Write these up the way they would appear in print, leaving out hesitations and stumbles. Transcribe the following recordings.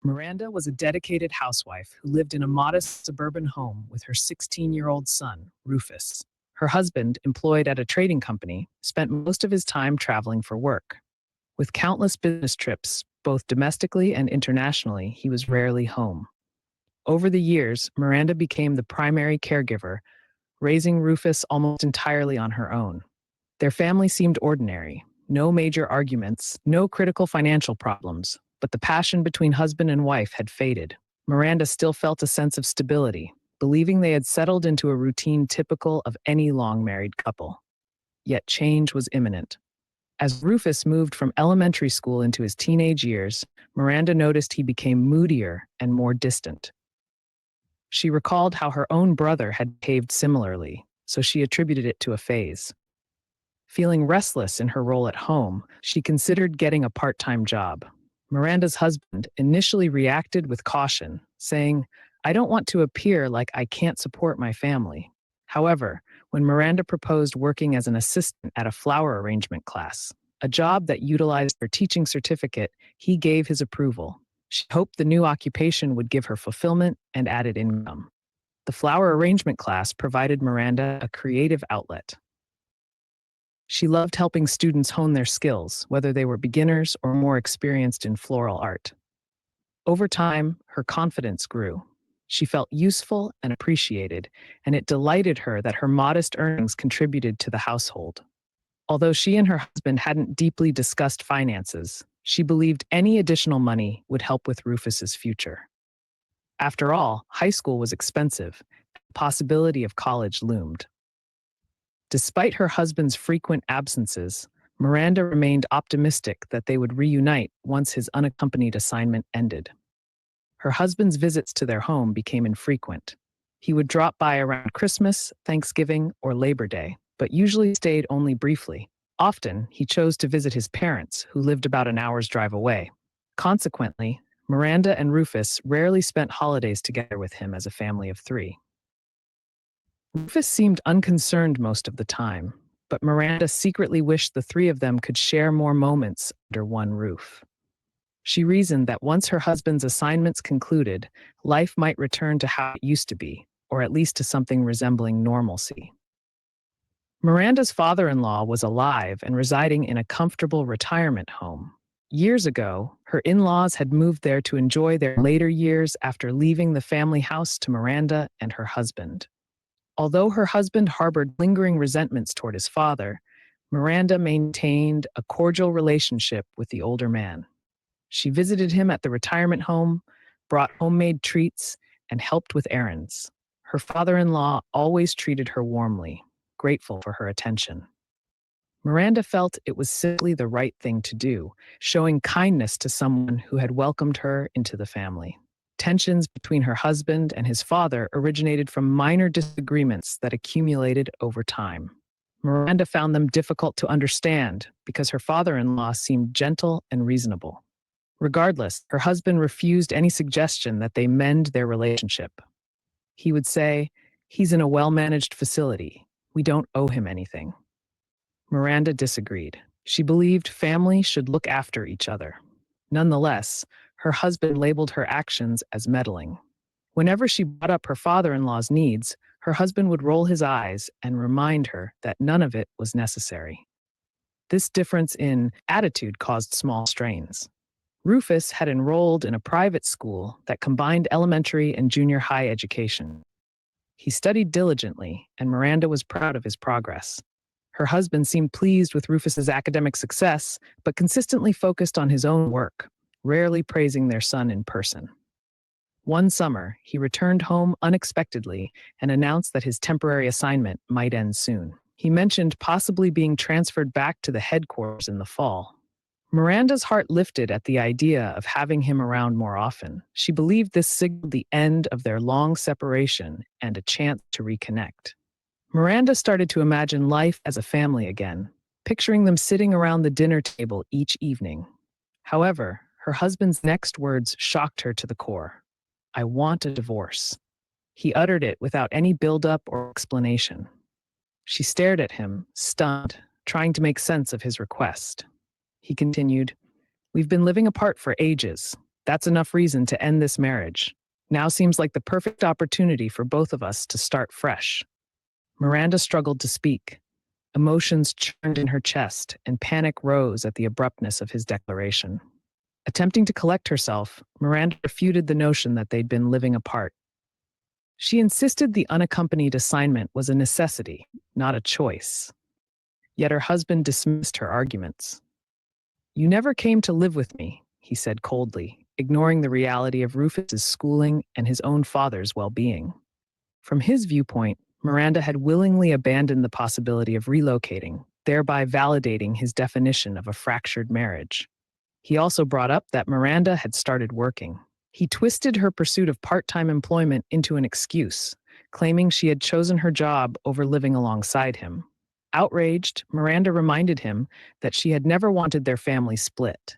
Miranda was a dedicated housewife who lived in a modest suburban home with her 16-year-old son, Rufus. Her husband, employed at a trading company, spent most of his time traveling for work. With countless business trips, both domestically and internationally, he was rarely home. Over the years, Miranda became the primary caregiver, raising Rufus almost entirely on her own. Their family seemed ordinary. No major arguments, no critical financial problems, but the passion between husband and wife had faded. Miranda still felt a sense of stability, believing they had settled into a routine typical of any long married couple. Yet change was imminent. As Rufus moved from elementary school into his teenage years, Miranda noticed he became moodier and more distant. She recalled how her own brother had behaved similarly, so she attributed it to a phase. Feeling restless in her role at home, she considered getting a part-time job. Miranda's husband initially reacted with caution, saying, "I don't want to appear like I can't support my family." However, when Miranda proposed working as an assistant at a flower arrangement class, a job that utilized her teaching certificate, he gave his approval. She hoped the new occupation would give her fulfillment and added income. The flower arrangement class provided Miranda a creative outlet. She loved helping students hone their skills, whether they were beginners or more experienced in floral art. Over time, her confidence grew. She felt useful and appreciated, and it delighted her that her modest earnings contributed to the household. Although she and her husband hadn't deeply discussed finances, she believed any additional money would help with Rufus's future. After all, high school was expensive, and the possibility of college loomed. Despite her husband's frequent absences, Miranda remained optimistic that they would reunite once his unaccompanied assignment ended. Her husband's visits to their home became infrequent. He would drop by around Christmas, Thanksgiving, or Labor Day, but usually stayed only briefly. Often, he chose to visit his parents, who lived about an hour's drive away. Consequently, Miranda and Rufus rarely spent holidays together with him as a family of three. Rufus seemed unconcerned most of the time, but Miranda secretly wished the three of them could share more moments under one roof. She reasoned that once her husband's assignments concluded, life might return to how it used to be, or at least to something resembling normalcy. Miranda's father-in-law was alive and residing in a comfortable retirement home. Years ago, her in-laws had moved there to enjoy their later years after leaving the family house to Miranda and her husband. Although her husband harbored lingering resentments toward his father, Miranda maintained a cordial relationship with the older man. She visited him at the retirement home, brought homemade treats, and helped with errands. Her father-in-law always treated her warmly, grateful for her attention. Miranda felt it was simply the right thing to do, showing kindness to someone who had welcomed her into the family. Tensions between her husband and his father originated from minor disagreements that accumulated over time. Miranda found them difficult to understand because her father-in-law seemed gentle and reasonable. Regardless, her husband refused any suggestion that they mend their relationship. He would say, "He's in a well-managed facility. We don't owe him anything." Miranda disagreed. She believed family should look after each other. Nonetheless, her husband labeled her actions as meddling. Whenever she brought up her father-in-law's needs, her husband would roll his eyes and remind her that none of it was necessary. This difference in attitude caused small strains. Rufus had enrolled in a private school that combined elementary and junior high education. He studied diligently, and Miranda was proud of his progress. Her husband seemed pleased with Rufus's academic success, but consistently focused on his own work, rarely praising their son in person. One summer, he returned home unexpectedly and announced that his temporary assignment might end soon. He mentioned possibly being transferred back to the headquarters in the fall. Miranda's heart lifted at the idea of having him around more often. She believed this signaled the end of their long separation and a chance to reconnect. Miranda started to imagine life as a family again, picturing them sitting around the dinner table each evening. However, her husband's next words shocked her to the core. "I want a divorce." He uttered it without any build-up or explanation. She stared at him, stunned, trying to make sense of his request. He continued, "We've been living apart for ages. That's enough reason to end this marriage. Now seems like the perfect opportunity for both of us to start fresh." Miranda struggled to speak. Emotions churned in her chest, and panic rose at the abruptness of his declaration. Attempting to collect herself, Miranda refuted the notion that they'd been living apart. She insisted the unaccompanied assignment was a necessity, not a choice. Yet her husband dismissed her arguments. "You never came to live with me," he said coldly, ignoring the reality of Rufus's schooling and his own father's well-being. From his viewpoint, Miranda had willingly abandoned the possibility of relocating, thereby validating his definition of a fractured marriage. He also brought up that Miranda had started working. He twisted her pursuit of part-time employment into an excuse, claiming she had chosen her job over living alongside him. Outraged, Miranda reminded him that she had never wanted their family split.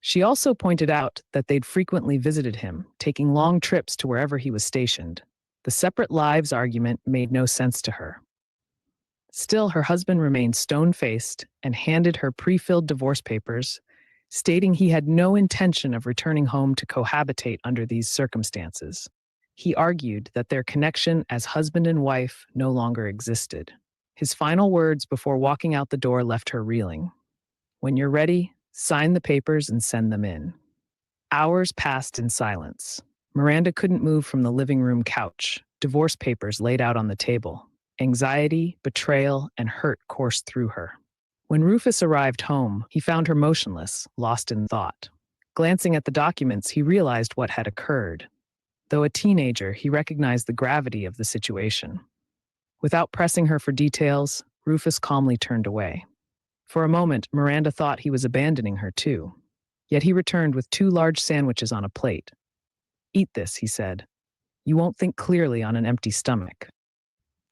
She also pointed out that they'd frequently visited him, taking long trips to wherever he was stationed. The separate lives argument made no sense to her. Still, her husband remained stone-faced and handed her pre-filled divorce papers, stating he had no intention of returning home to cohabitate under these circumstances. He argued that their connection as husband and wife no longer existed. His final words before walking out the door left her reeling. "When you're ready, sign the papers and send them in." Hours passed in silence. Miranda couldn't move from the living room couch, divorce papers laid out on the table. Anxiety, betrayal, and hurt coursed through her. When Rufus arrived home, he found her motionless, lost in thought. Glancing at the documents, he realized what had occurred. Though a teenager, he recognized the gravity of the situation. Without pressing her for details, Rufus calmly turned away. For a moment, Miranda thought he was abandoning her too. Yet he returned with 2 large sandwiches on a plate. "Eat this," he said. "You won't think clearly on an empty stomach."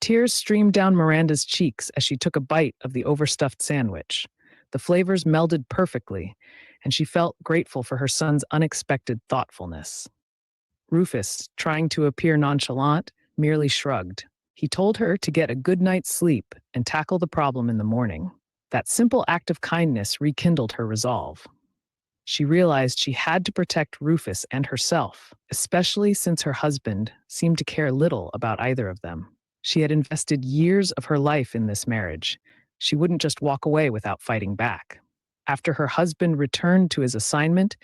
Tears streamed down Miranda's cheeks as she took a bite of the overstuffed sandwich. The flavors melded perfectly, and she felt grateful for her son's unexpected thoughtfulness. Rufus, trying to appear nonchalant, merely shrugged. He told her to get a good night's sleep and tackle the problem in the morning. That simple act of kindness rekindled her resolve. She realized she had to protect Rufus and herself, especially since her husband seemed to care little about either of them. She had invested years of her life in this marriage. She wouldn't just walk away without fighting back. After her husband returned to his assignment,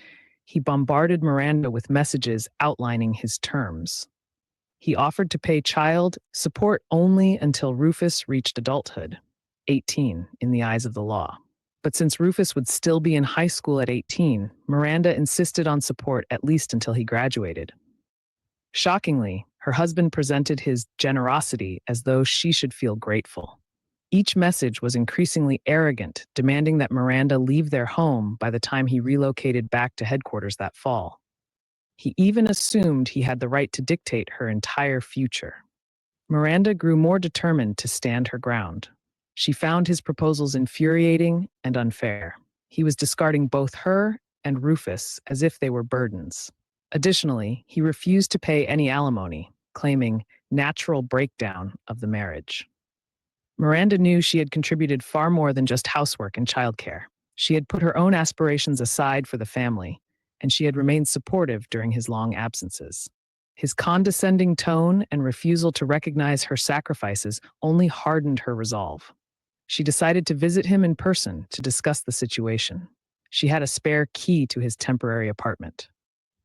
he bombarded Miranda with messages outlining his terms. He offered to pay child support only until Rufus reached adulthood, 18 in the eyes of the law. But since Rufus would still be in high school at 18, Miranda insisted on support at least until he graduated. Shockingly, her husband presented his generosity as though she should feel grateful. Each message was increasingly arrogant, demanding that Miranda leave their home by the time he relocated back to headquarters that fall. He even assumed he had the right to dictate her entire future. Miranda grew more determined to stand her ground. She found his proposals infuriating and unfair. He was discarding both her and Rufus as if they were burdens. Additionally, he refused to pay any alimony, claiming natural breakdown of the marriage. Miranda knew she had contributed far more than just housework and childcare. She had put her own aspirations aside for the family, and she had remained supportive during his long absences. His condescending tone and refusal to recognize her sacrifices only hardened her resolve. She decided to visit him in person to discuss the situation. She had a spare key to his temporary apartment.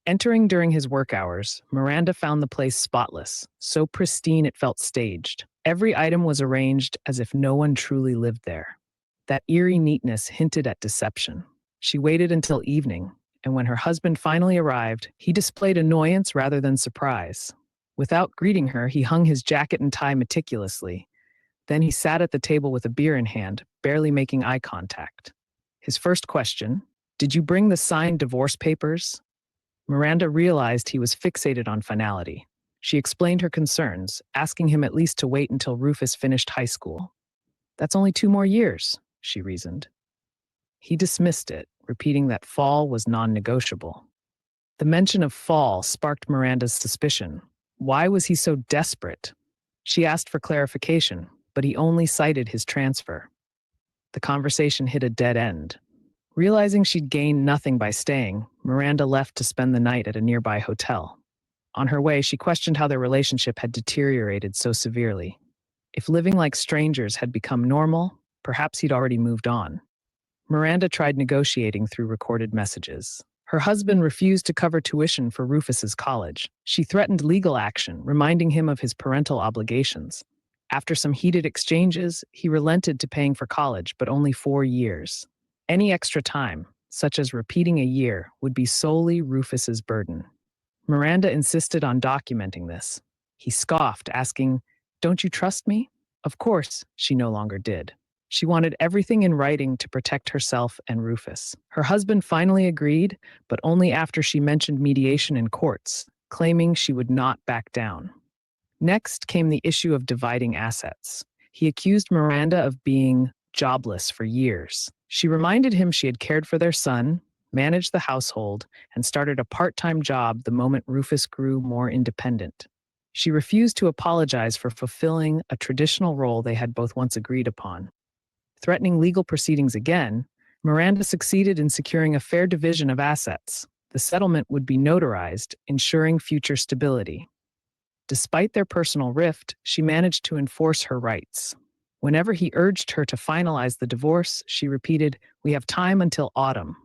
Entering during his work hours, Miranda found the place spotless, so pristine it felt staged. Every item was arranged as if no one truly lived there. That eerie neatness hinted at deception. She waited until evening, and when her husband finally arrived, he displayed annoyance rather than surprise. Without greeting her, he hung his jacket and tie meticulously. Then he sat at the table with a beer in hand, barely making eye contact. His first question, "Did you bring the signed divorce papers?" Miranda realized he was fixated on finality. She explained her concerns, asking him at least to wait until Rufus finished high school. "That's only 2 more years," she reasoned. He dismissed it, repeating that fall was non-negotiable. The mention of fall sparked Miranda's suspicion. Why was he so desperate? She asked for clarification, but he only cited his transfer. The conversation hit a dead end. Realizing she'd gained nothing by staying, Miranda left to spend the night at a nearby hotel. On her way, she questioned how their relationship had deteriorated so severely. If living like strangers had become normal, perhaps he'd already moved on. Miranda tried negotiating through recorded messages. Her husband refused to cover tuition for Rufus's college. She threatened legal action, reminding him of his parental obligations. After some heated exchanges, he relented to paying for college, but only 4 years. Any extra time, such as repeating a year, would be solely Rufus's burden. Miranda insisted on documenting this. He scoffed, asking, "Don't you trust me?" Of course, she no longer did. She wanted everything in writing to protect herself and Rufus. Her husband finally agreed, but only after she mentioned mediation in courts, claiming she would not back down. Next came the issue of dividing assets. He accused Miranda of being jobless for years. She reminded him she had cared for their son, managed the household, and started a part-time job the moment Rufus grew more independent. She refused to apologize for fulfilling a traditional role they had both once agreed upon. Threatening legal proceedings again, Miranda succeeded in securing a fair division of assets. The settlement would be notarized, ensuring future stability. Despite their personal rift, she managed to enforce her rights. Whenever he urged her to finalize the divorce, she repeated, "We have time until autumn."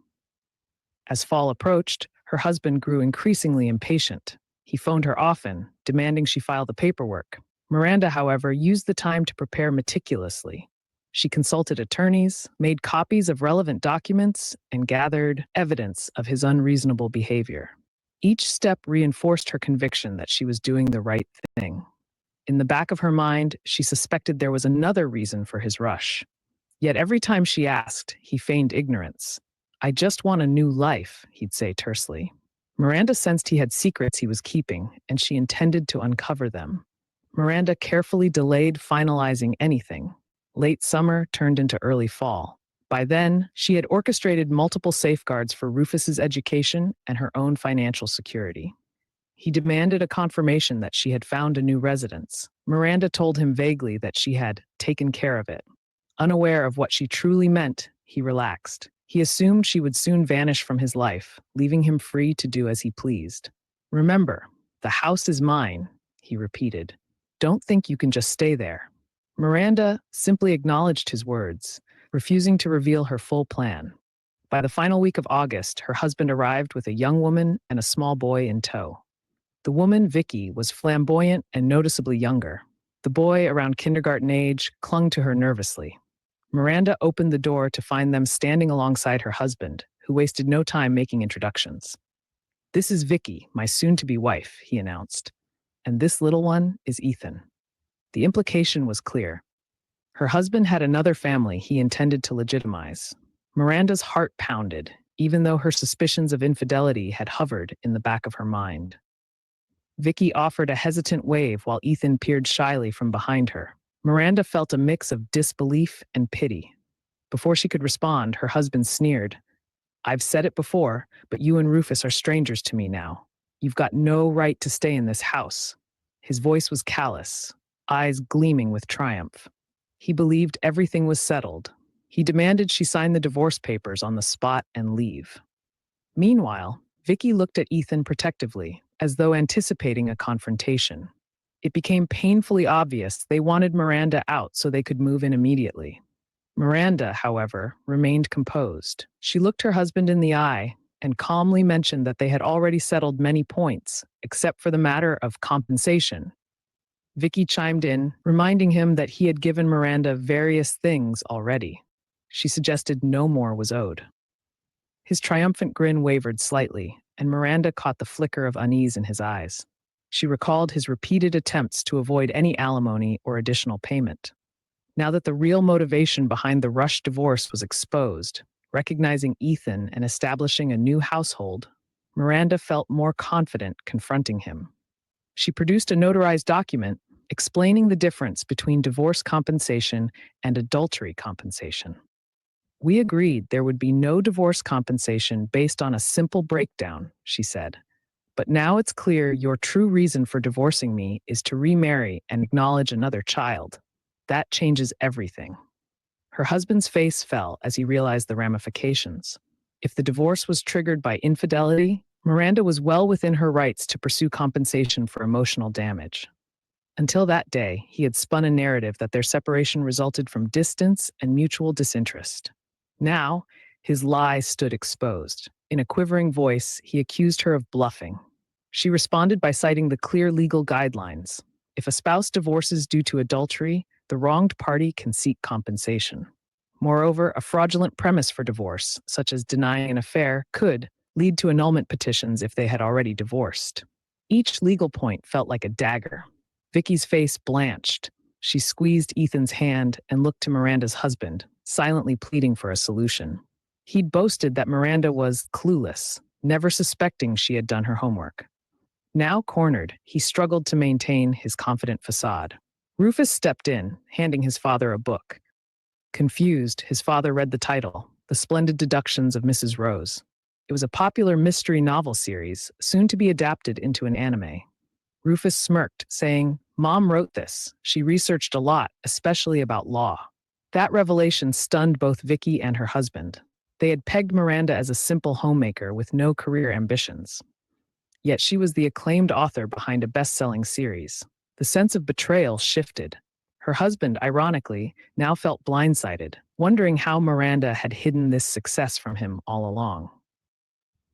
As fall approached, her husband grew increasingly impatient. He phoned her often, demanding she file the paperwork. Miranda, however, used the time to prepare meticulously. She consulted attorneys, made copies of relevant documents, and gathered evidence of his unreasonable behavior. Each step reinforced her conviction that she was doing the right thing. In the back of her mind, she suspected there was another reason for his rush. Yet every time she asked, he feigned ignorance. "I just want a new life," he'd say tersely. Miranda sensed he had secrets he was keeping, and she intended to uncover them. Miranda carefully delayed finalizing anything. Late summer turned into early fall. By then, she had orchestrated multiple safeguards for Rufus's education and her own financial security. He demanded a confirmation that she had found a new residence. Miranda told him vaguely that she had taken care of it. Unaware of what she truly meant, he relaxed. He assumed she would soon vanish from his life, leaving him free to do as he pleased. "Remember, the house is mine," he repeated. "Don't think you can just stay there." Miranda simply acknowledged his words, refusing to reveal her full plan. By the final week of August, her husband arrived with a young woman and a small boy in tow. The woman, Vicky, was flamboyant and noticeably younger. The boy, around kindergarten age, clung to her nervously. Miranda opened the door to find them standing alongside her husband, who wasted no time making introductions. "This is Vicky, my soon-to-be wife," he announced. "And this little one is Ethan." The implication was clear. Her husband had another family he intended to legitimize. Miranda's heart pounded, even though her suspicions of infidelity had hovered in the back of her mind. Vicky offered a hesitant wave while Ethan peered shyly from behind her. Miranda felt a mix of disbelief and pity. Before she could respond, her husband sneered, "I've said it before, but you and Rufus are strangers to me now. You've got no right to stay in this house." His voice was callous, eyes gleaming with triumph. He believed everything was settled. He demanded she sign the divorce papers on the spot and leave. Meanwhile, Vicky looked at Ethan protectively, as though anticipating a confrontation. It became painfully obvious they wanted Miranda out so they could move in immediately. Miranda, however, remained composed. She looked her husband in the eye and calmly mentioned that they had already settled many points, except for the matter of compensation. Vicky chimed in, reminding him that he had given Miranda various things already. She suggested no more was owed. His triumphant grin wavered slightly, and Miranda caught the flicker of unease in his eyes. She recalled his repeated attempts to avoid any alimony or additional payment. Now that the real motivation behind the rushed divorce was exposed, recognizing Ethan and establishing a new household, Miranda felt more confident confronting him. She produced a notarized document explaining the difference between divorce compensation and adultery compensation. "We agreed there would be no divorce compensation based on a simple breakdown," she said. "But now it's clear your true reason for divorcing me is to remarry and acknowledge another child. That changes everything." Her husband's face fell as he realized the ramifications. If the divorce was triggered by infidelity, Miranda was well within her rights to pursue compensation for emotional damage. Until that day, he had spun a narrative that their separation resulted from distance and mutual disinterest. Now, his lie stood exposed. In a quivering voice, he accused her of bluffing. She responded by citing the clear legal guidelines. If a spouse divorces due to adultery, the wronged party can seek compensation. Moreover, a fraudulent premise for divorce, such as denying an affair, could lead to annulment petitions if they had already divorced. Each legal point felt like a dagger. Vicky's face blanched. She squeezed Ethan's hand and looked to Miranda's husband, silently pleading for a solution. He'd boasted that Miranda was clueless, never suspecting she had done her homework. Now cornered, he struggled to maintain his confident facade. Rufus stepped in, handing his father a book. Confused, his father read the title, The Splendid Deductions of Mrs. Rose. It was a popular mystery novel series, soon to be adapted into an anime. Rufus smirked, saying, "Mom wrote this. She researched a lot, especially about law." That revelation stunned both Vicky and her husband. They had pegged Miranda as a simple homemaker with no career ambitions. Yet she was the acclaimed author behind a best-selling series. The sense of betrayal shifted. Her husband, ironically, now felt blindsided, wondering how Miranda had hidden this success from him all along.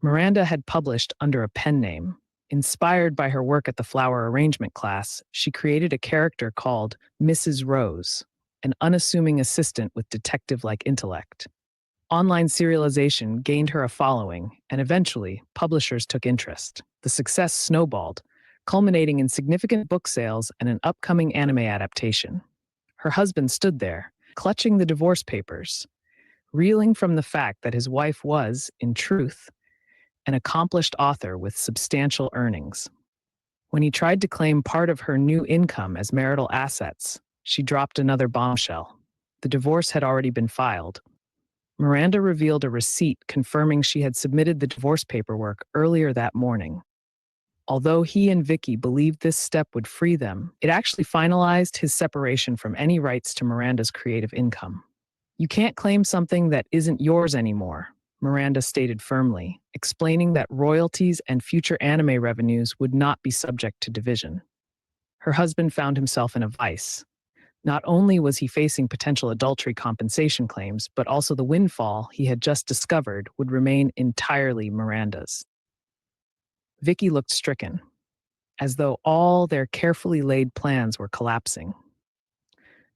Miranda had published under a pen name. Inspired by her work at the flower arrangement class, she created a character called Mrs. Rose, an unassuming assistant with detective-like intellect. Online serialization gained her a following, and eventually, publishers took interest. The success snowballed, culminating in significant book sales and an upcoming anime adaptation. Her husband stood there, clutching the divorce papers, reeling from the fact that his wife was, in truth, an accomplished author with substantial earnings. When he tried to claim part of her new income as marital assets, she dropped another bombshell. The divorce had already been filed. Miranda revealed a receipt confirming she had submitted the divorce paperwork earlier that morning. Although he and Vicky believed this step would free them, it actually finalized his separation from any rights to Miranda's creative income. "You can't claim something that isn't yours anymore," Miranda stated firmly, explaining that royalties and future anime revenues would not be subject to division. Her husband found himself in a vice. Not only was he facing potential adultery compensation claims, but also the windfall he had just discovered would remain entirely Miranda's. Vicky looked stricken, as though all their carefully laid plans were collapsing.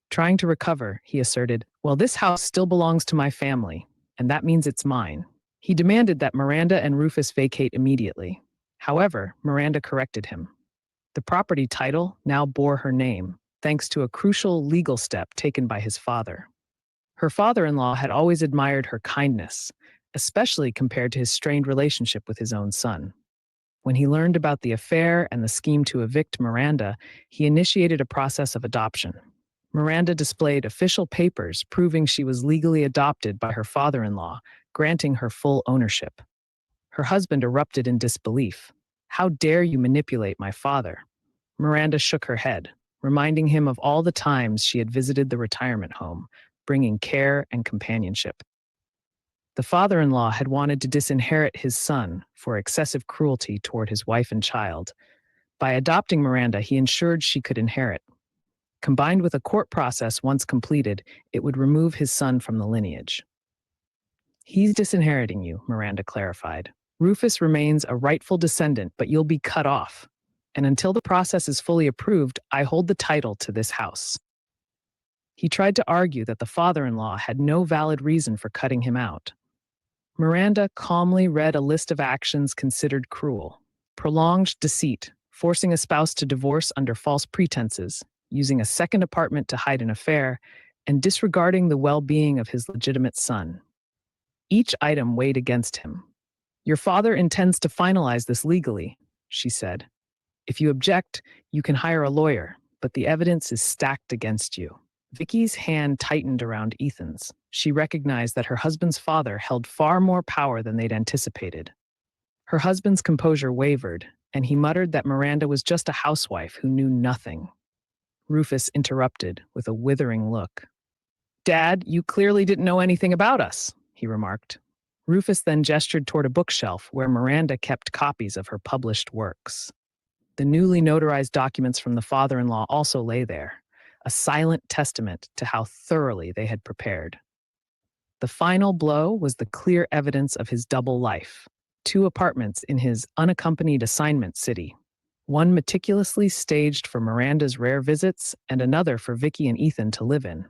Trying to recover, he asserted, "Well, this house still belongs to my family, and that means it's mine." He demanded that Miranda and Rufus vacate immediately. However, Miranda corrected him. The property title now bore her name, thanks to a crucial legal step taken by his father. Her father-in-law had always admired her kindness, especially compared to his strained relationship with his own son. When he learned about the affair and the scheme to evict Miranda, he initiated a process of adoption. Miranda displayed official papers proving she was legally adopted by her father-in-law, granting her full ownership. Her husband erupted in disbelief. "How dare you manipulate my father?" Miranda shook her head, reminding him of all the times she had visited the retirement home, bringing care and companionship. The father-in-law had wanted to disinherit his son for excessive cruelty toward his wife and child. By adopting Miranda, he ensured she could inherit. Combined with a court process once completed, it would remove his son from the lineage. "He's disinheriting you," Miranda clarified. "Rufus remains a rightful descendant, but you'll be cut off. And until the process is fully approved, I hold the title to this house." He tried to argue that the father-in-law had no valid reason for cutting him out. Miranda calmly read a list of actions considered cruel: prolonged deceit, forcing a spouse to divorce under false pretenses, using a second apartment to hide an affair, and disregarding the well-being of his legitimate son. Each item weighed against him. "Your father intends to finalize this legally," she said. "If you object, you can hire a lawyer, but the evidence is stacked against you." Vicky's hand tightened around Ethan's. She recognized that her husband's father held far more power than they'd anticipated. Her husband's composure wavered, and he muttered that Miranda was just a housewife who knew nothing. Rufus interrupted with a withering look. "Dad, you clearly didn't know anything about us," he remarked. Rufus then gestured toward a bookshelf where Miranda kept copies of her published works. The newly notarized documents from the father-in-law also lay there, a silent testament to how thoroughly they had prepared. The final blow was the clear evidence of his double life: two apartments in his unaccompanied assignment city, one meticulously staged for Miranda's rare visits and another for Vicky and Ethan to live in.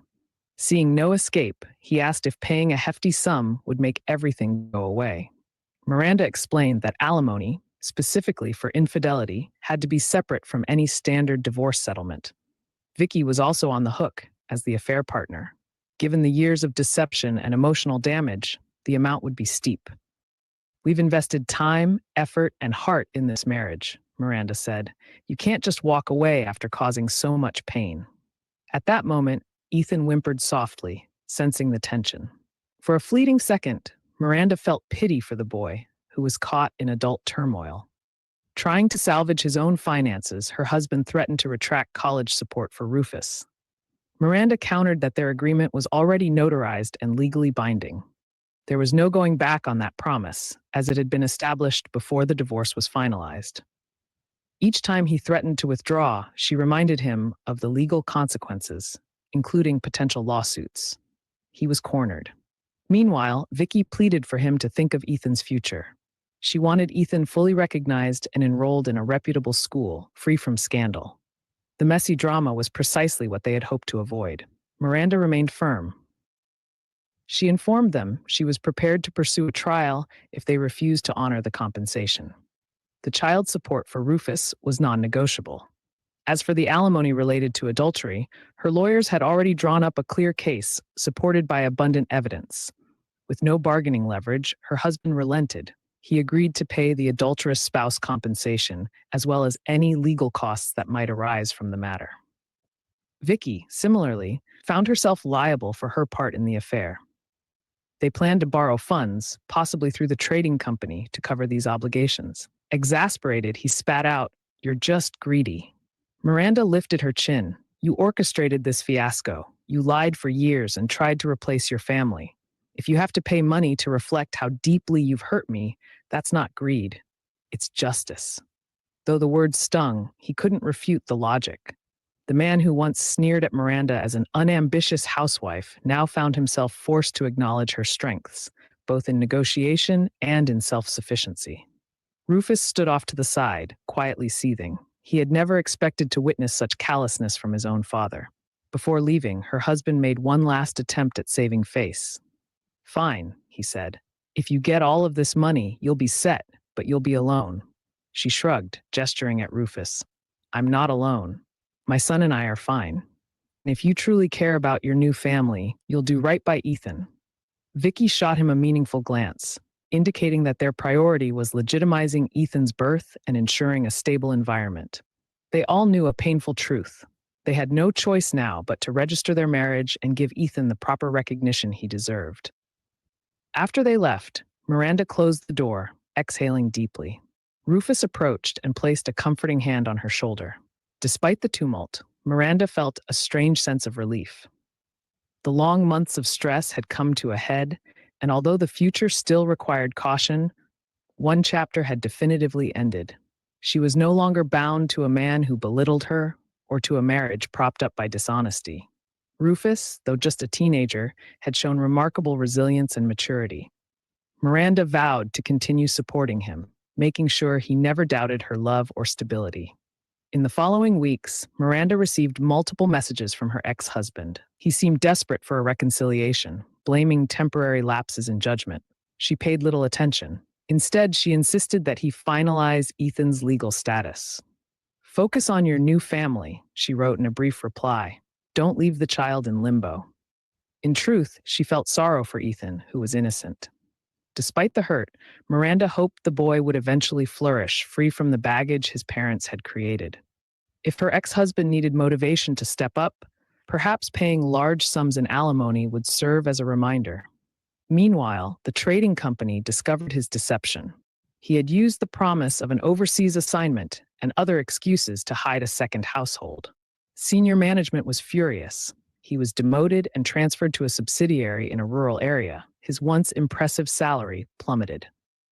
Seeing no escape, he asked if paying a hefty sum would make everything go away. Miranda explained that alimony, specifically for infidelity, had to be separate from any standard divorce settlement. Vicky was also on the hook as the affair partner. Given the years of deception and emotional damage, the amount would be steep. "We've invested time, effort, and heart in this marriage," Miranda said. "You can't just walk away after causing so much pain." At that moment, Ethan whimpered softly, sensing the tension. For a fleeting second, Miranda felt pity for the boy, who was caught in adult turmoil. Trying to salvage his own finances, her husband threatened to retract college support for Rufus. Miranda countered that their agreement was already notarized and legally binding. There was no going back on that promise, as it had been established before the divorce was finalized. Each time he threatened to withdraw, she reminded him of the legal consequences, including potential lawsuits. He was cornered. Meanwhile, Vicky pleaded for him to think of Ethan's future. She wanted Ethan fully recognized and enrolled in a reputable school, free from scandal. The messy drama was precisely what they had hoped to avoid. Miranda remained firm. She informed them she was prepared to pursue a trial if they refused to honor the compensation. The child support for Rufus was non-negotiable. As for the alimony related to adultery, her lawyers had already drawn up a clear case, supported by abundant evidence. With no bargaining leverage, her husband relented. He agreed to pay the adulterous spouse compensation, as well as any legal costs that might arise from the matter. Vicky, similarly, found herself liable for her part in the affair. They planned to borrow funds, possibly through the trading company, to cover these obligations. Exasperated, he spat out, "You're just greedy." Miranda lifted her chin. "You orchestrated this fiasco. You lied for years and tried to replace your family. If you have to pay money to reflect how deeply you've hurt me, that's not greed. It's justice." Though the words stung, he couldn't refute the logic. The man who once sneered at Miranda as an unambitious housewife now found himself forced to acknowledge her strengths, both in negotiation and in self-sufficiency. Rufus stood off to the side, quietly seething. He had never expected to witness such callousness from his own father. Before leaving, her husband made one last attempt at saving face. "Fine," he said. "If you get all of this money, you'll be set, but you'll be alone." She shrugged, gesturing at Rufus. "I'm not alone. My son and I are fine. And if you truly care about your new family, you'll do right by Ethan." Vicky shot him a meaningful glance, indicating that their priority was legitimizing Ethan's birth and ensuring a stable environment. They all knew a painful truth. They had no choice now but to register their marriage and give Ethan the proper recognition he deserved. After they left, Miranda closed the door, exhaling deeply. Rufus approached and placed a comforting hand on her shoulder. Despite the tumult, Miranda felt a strange sense of relief. The long months of stress had come to a head, and although the future still required caution, one chapter had definitively ended. She was no longer bound to a man who belittled her or to a marriage propped up by dishonesty. Rufus, though just a teenager, had shown remarkable resilience and maturity. Miranda vowed to continue supporting him, making sure he never doubted her love or stability. In the following weeks, Miranda received multiple messages from her ex-husband. He seemed desperate for a reconciliation, blaming temporary lapses in judgment. She paid little attention. Instead, she insisted that he finalize Ethan's legal status. "Focus on your new family," she wrote in a brief reply. "Don't leave the child in limbo." In truth, she felt sorrow for Ethan, who was innocent. Despite the hurt, Miranda hoped the boy would eventually flourish, free from the baggage his parents had created. If her ex-husband needed motivation to step up, perhaps paying large sums in alimony would serve as a reminder. Meanwhile, the trading company discovered his deception. He had used the promise of an overseas assignment and other excuses to hide a second household. Senior management was furious. he was demoted and transferred to a subsidiary in a rural area. His once impressive salary plummeted.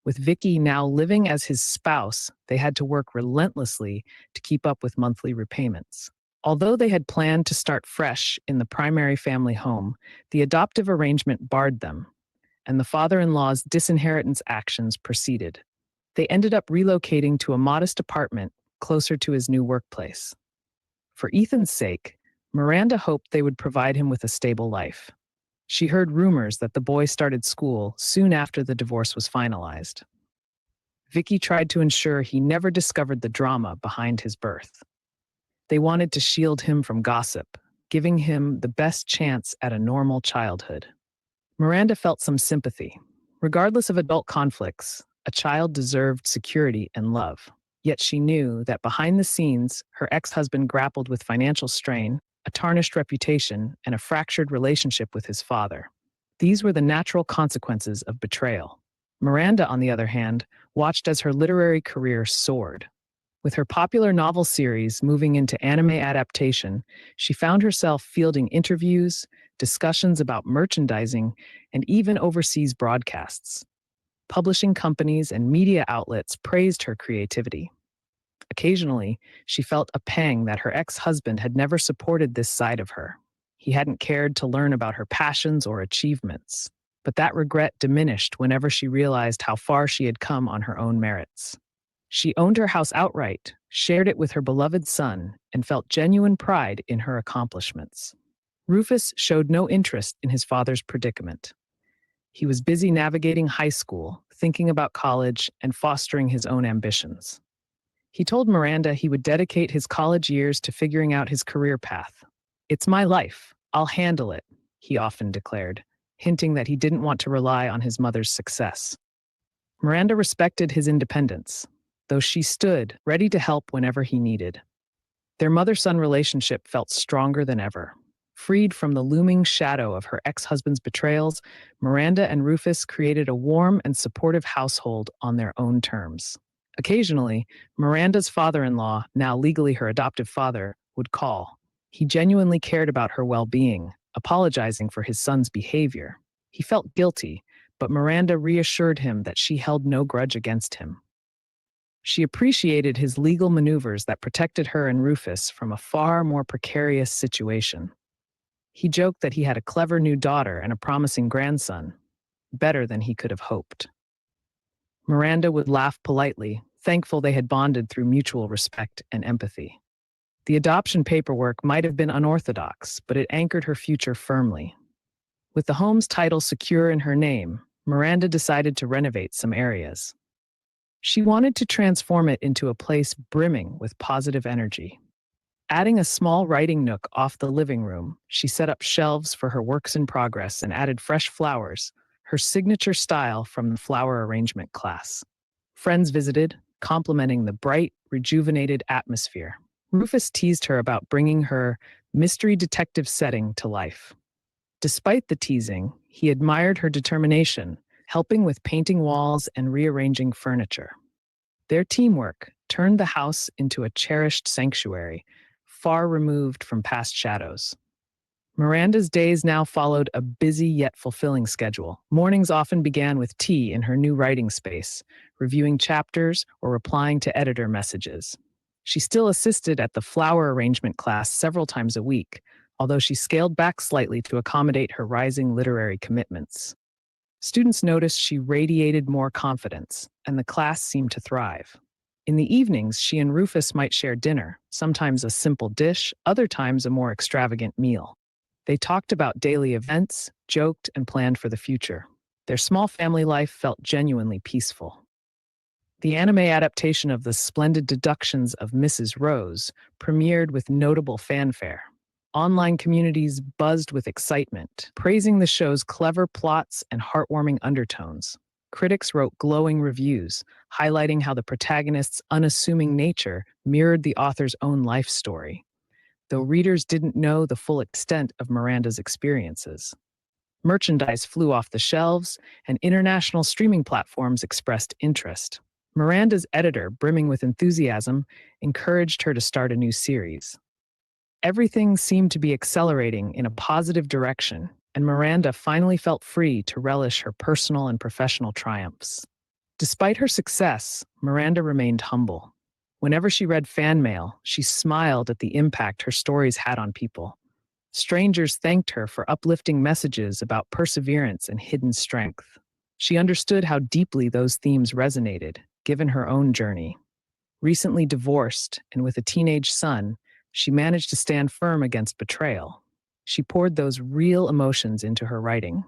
With Vicky now living as his spouse, they had to work relentlessly to keep up with monthly repayments. Although they had planned to start fresh in the primary family home, the adoptive arrangement barred them, and the father in law's disinheritance actions proceeded. They ended up relocating to a modest apartment closer to his new workplace. For Ethan's sake, Miranda hoped they would provide him with a stable life. She heard rumors that the boy started school soon after the divorce was finalized. Vicky tried to ensure he never discovered the drama behind his birth. They wanted to shield him from gossip, giving him the best chance at a normal childhood. Miranda felt some sympathy. Regardless of adult conflicts, a child deserved security and love. Yet she knew that behind the scenes, her ex-husband grappled with financial strain, a tarnished reputation, and a fractured relationship with his father. These were the natural consequences of betrayal. Miranda, on the other hand, watched as her literary career soared. With her popular novel series moving into anime adaptation, she found herself fielding interviews, discussions about merchandising, and even overseas broadcasts. Publishing companies and media outlets praised her creativity. Occasionally, she felt a pang that her ex-husband had never supported this side of her. He hadn't cared to learn about her passions or achievements. But that regret diminished whenever she realized how far she had come on her own merits. She owned her house outright, shared it with her beloved son, and felt genuine pride in her accomplishments. Rufus showed no interest in his father's predicament. He was busy navigating high school, thinking about college, and fostering his own ambitions. He told Miranda he would dedicate his college years to figuring out his career path. "It's my life. I'll handle it," he often declared, hinting that he didn't want to rely on his mother's success. Miranda respected his independence, though she stood ready to help whenever he needed. Their mother-son relationship felt stronger than ever. Freed from the looming shadow of her ex-husband's betrayals, Miranda and Rufus created a warm and supportive household on their own terms. Occasionally, Miranda's father-in-law, now legally her adoptive father, would call. He genuinely cared about her well-being, apologizing for his son's behavior. He felt guilty, but Miranda reassured him that she held no grudge against him. She appreciated his legal maneuvers that protected her and Rufus from a far more precarious situation. He joked that he had a clever new daughter and a promising grandson, better than he could have hoped. Miranda would laugh politely, thankful they had bonded through mutual respect and empathy. The adoption paperwork might have been unorthodox, but it anchored her future firmly. With the home's title secure in her name, Miranda decided to renovate some areas. She wanted to transform it into a place brimming with positive energy. Adding a small writing nook off the living room, she set up shelves for her works in progress and added fresh flowers, her signature style from the flower arrangement class. Friends visited, complimenting the bright, rejuvenated atmosphere. Rufus teased her about bringing her mystery detective setting to life. Despite the teasing, he admired her determination, helping with painting walls and rearranging furniture. Their teamwork turned the house into a cherished sanctuary, far removed from past shadows. Miranda's days now followed a busy yet fulfilling schedule. Mornings often began with tea in her new writing space, reviewing chapters or replying to editor messages. She still assisted at the flower arrangement class several times a week, although she scaled back slightly to accommodate her rising literary commitments. Students noticed she radiated more confidence, and the class seemed to thrive. In the evenings, she and Rufus might share dinner, sometimes a simple dish, other times a more extravagant meal. They talked about daily events, joked, and planned for the future. Their small family life felt genuinely peaceful. The anime adaptation of The Splendid Deductions of Mrs. Rose premiered with notable fanfare. Online communities buzzed with excitement, praising the show's clever plots and heartwarming undertones. Critics wrote glowing reviews, highlighting how the protagonist's unassuming nature mirrored the author's own life story, though readers didn't know the full extent of Miranda's experiences. Merchandise flew off the shelves, and international streaming platforms expressed interest. Miranda's editor, brimming with enthusiasm, encouraged her to start a new series. Everything seemed to be accelerating in a positive direction, and Miranda finally felt free to relish her personal and professional triumphs. Despite her success, Miranda remained humble. Whenever she read fan mail, she smiled at the impact her stories had on people. Strangers thanked her for uplifting messages about perseverance and hidden strength. She understood how deeply those themes resonated, given her own journey. Recently divorced and with a teenage son, she managed to stand firm against betrayal. She poured those real emotions into her writing.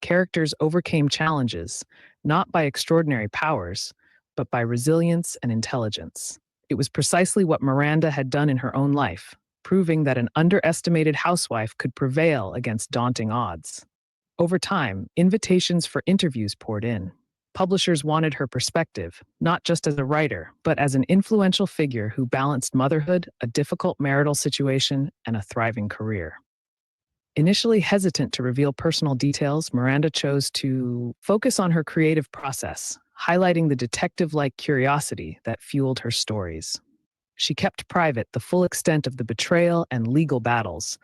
Characters overcame challenges, not by extraordinary powers, but by resilience and intelligence. It was precisely what Miranda had done in her own life, proving that an underestimated housewife could prevail against daunting odds. Over time, invitations for interviews poured in. Publishers wanted her perspective, not just as a writer, but as an influential figure who balanced motherhood, a difficult marital situation, and a thriving career. Initially hesitant to reveal personal details, Miranda chose to focus on her creative process, highlighting the detective like curiosity that fueled her stories. She kept private the full extent of the betrayal and legal battles.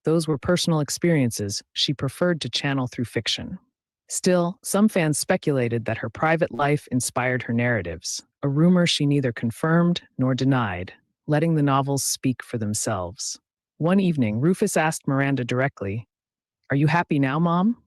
Those were personal experiences she preferred to channel through fiction. Still, some fans speculated that her private life inspired her narratives, a rumor she neither confirmed nor denied, letting the novels speak for themselves. One evening, Rufus asked Miranda directly, "Are you happy now, Mom?"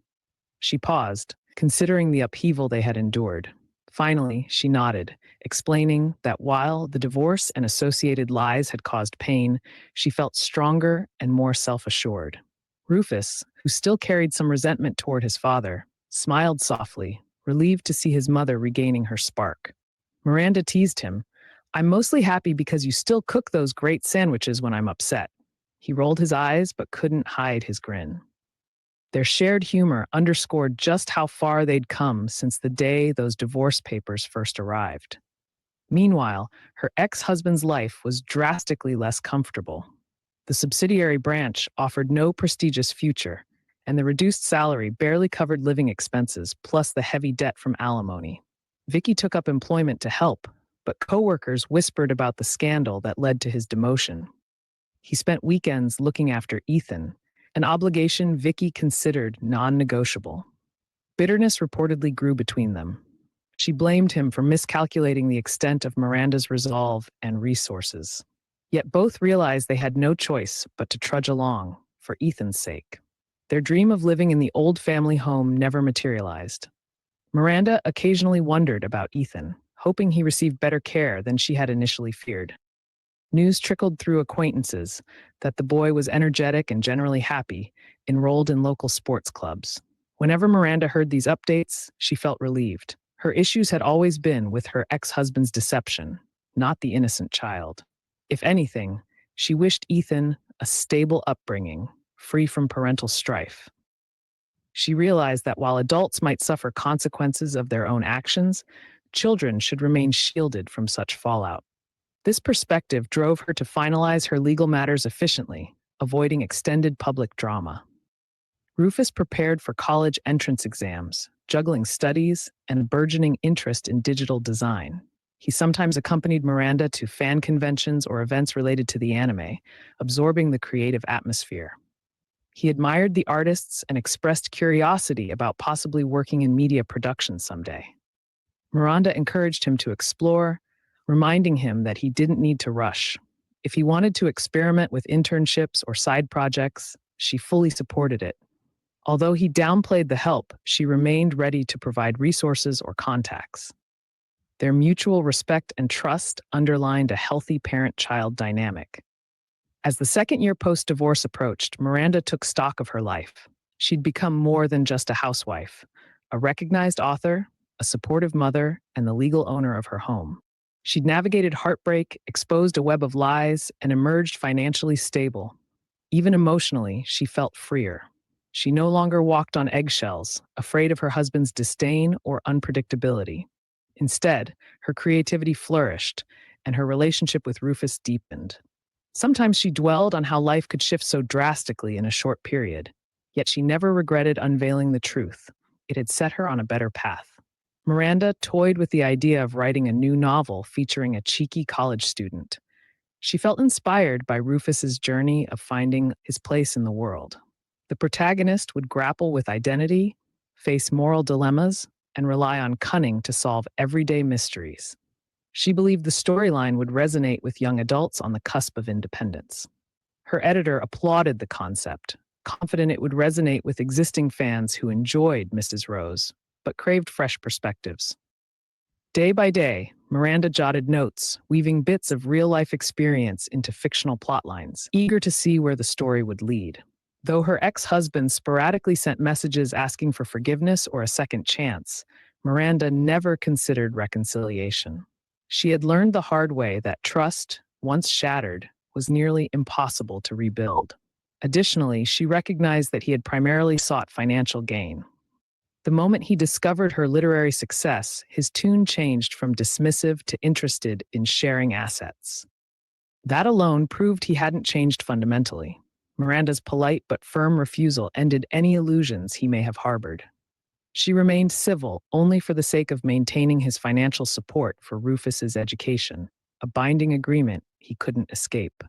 She paused, considering the upheaval they had endured. Finally, she nodded, explaining that while the divorce and associated lies had caused pain, she felt stronger and more self assured. Rufus, who still carried some resentment toward his father, smiled softly, relieved to see his mother regaining her spark. Miranda teased him, "I'm mostly happy because you still cook those great sandwiches when I'm upset." He rolled his eyes but couldn't hide his grin. Their shared humor underscored just how far they'd come since the day those divorce papers first arrived. Meanwhile, her ex husband's life was drastically less comfortable. The subsidiary branch offered no prestigious future, and the reduced salary barely covered living expenses, plus the heavy debt from alimony. Vicky took up employment to help, but coworkers whispered about the scandal that led to his demotion. He spent weekends looking after Ethan, an obligation Vicky considered non-negotiable. Bitterness reportedly grew between them. She blamed him for miscalculating the extent of Miranda's resolve and resources. Yet both realized they had no choice but to trudge along, for Ethan's sake. Their dream of living in the old family home never materialized. Miranda occasionally wondered about Ethan, hoping he received better care than she had initially feared. News trickled through acquaintances that the boy was energetic and generally happy, enrolled in local sports clubs. Whenever Miranda heard these updates, she felt relieved. Her issues had always been with her ex husband's deception, not the innocent child. If anything, she wished Ethan a stable upbringing, free from parental strife. She realized that while adults might suffer consequences of their own actions, children should remain shielded from such fallout. This perspective drove her to finalize her legal matters efficiently, avoiding extended public drama. Rufus prepared for college entrance exams, juggling studies and a burgeoning interest in digital design. He sometimes accompanied Miranda to fan conventions or events related to the anime, absorbing the creative atmosphere. He admired the artists and expressed curiosity about possibly working in media production someday. Miranda encouraged him to explore, reminding him that he didn't need to rush. If he wanted to experiment with internships or side projects, she fully supported it. Although he downplayed the help, she remained ready to provide resources or contacts. Their mutual respect and trust underlined a healthy parent-child dynamic. As the second year post-divorce approached, Miranda took stock of her life. She'd become more than just a housewife, a recognized author, a supportive mother, and the legal owner of her home. She'd navigated heartbreak, exposed a web of lies, and emerged financially stable. Even emotionally, she felt freer. She no longer walked on eggshells, afraid of her husband's disdain or unpredictability. Instead, her creativity flourished, and her relationship with Rufus deepened. Sometimes she dwelled on how life could shift so drastically in a short period, yet she never regretted unveiling the truth. It had set her on a better path. Miranda toyed with the idea of writing a new novel featuring a cheeky college student. She felt inspired by Rufus's journey of finding his place in the world. The protagonist would grapple with identity, face moral dilemmas, and rely on cunning to solve everyday mysteries. She believed the storyline would resonate with young adults on the cusp of independence. Her editor applauded the concept, confident it would resonate with existing fans who enjoyed Mrs. Rose, but craved fresh perspectives. Day by day, Miranda jotted notes, weaving bits of real life experience into fictional plotlines, eager to see where the story would lead. Though her ex husband sporadically sent messages asking for forgiveness or a second chance, Miranda never considered reconciliation. She had learned the hard way that trust, once shattered, was nearly impossible to rebuild. Additionally, she recognized that he had primarily sought financial gain. The moment he discovered her literary success, his tune changed from dismissive to interested in sharing assets. That alone proved he hadn't changed fundamentally. Miranda's polite but firm refusal ended any illusions he may have harbored. She remained civil only for the sake of maintaining his financial support for Rufus's education, a binding agreement he couldn't escape.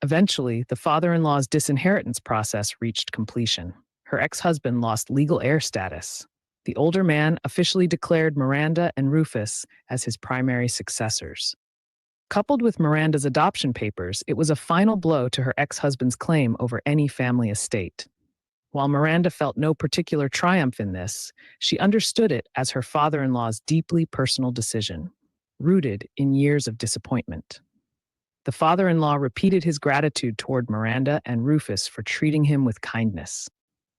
Eventually, the father-in-law's disinheritance process reached completion. Her ex-husband lost legal heir status. The older man officially declared Miranda and Rufus as his primary successors. Coupled with Miranda's adoption papers, it was a final blow to her ex-husband's claim over any family estate. While Miranda felt no particular triumph in this, she understood it as her father-in-law's deeply personal decision, rooted in years of disappointment. The father-in-law repeated his gratitude toward Miranda and Rufus for treating him with kindness.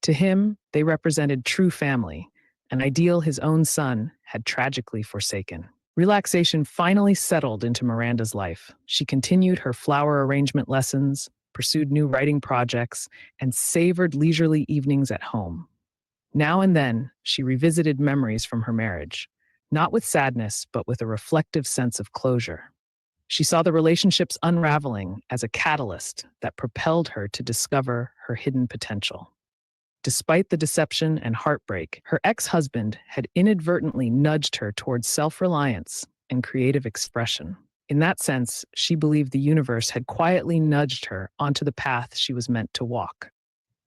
To him, they represented true family, an ideal his own son had tragically forsaken. Relaxation finally settled into Miranda's life. She continued her flower arrangement lessons, pursued new writing projects, and savored leisurely evenings at home. Now and then, she revisited memories from her marriage, not with sadness, but with a reflective sense of closure. She saw the relationships unraveling as a catalyst that propelled her to discover her hidden potential. Despite the deception and heartbreak, her ex-husband had inadvertently nudged her towards self-reliance and creative expression. In that sense, she believed the universe had quietly nudged her onto the path she was meant to walk.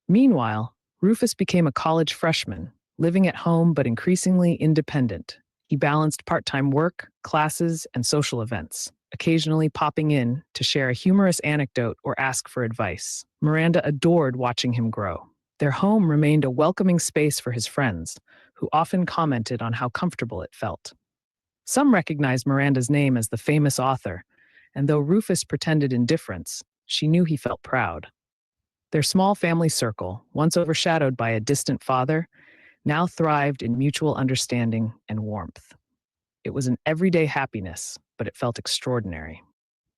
Meanwhile, Rufus became a college freshman, living at home but increasingly independent. He balanced part-time work, classes, and social events, occasionally popping in to share a humorous anecdote or ask for advice. Miranda adored watching him grow. Their home remained a welcoming space for his friends, who often commented on how comfortable it felt. Some recognized Miranda's name as the famous author, and though Rufus pretended indifference, she knew he felt proud. Their small family circle, once overshadowed by a distant father, now thrived in mutual understanding and warmth. It was an everyday happiness, but it felt extraordinary.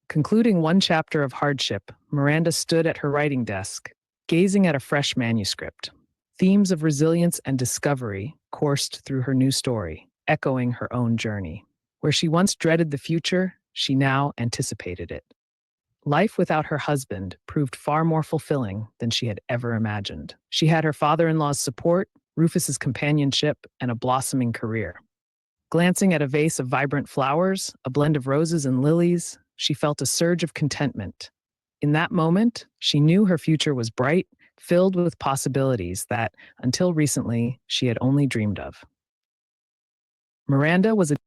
Concluding one chapter of hardship, Miranda stood at her writing desk, gazing at a fresh manuscript. Themes of resilience and discovery coursed through her new story, echoing her own journey. Where she once dreaded the future, she now anticipated it. Life without her husband proved far more fulfilling than she had ever imagined. She had her father-in-law's support, Rufus's companionship, and a blossoming career. Glancing at a vase of vibrant flowers, a blend of roses and lilies, she felt a surge of contentment. In that moment, she knew her future was bright, filled with possibilities that, until recently, she had only dreamed of. Miranda was a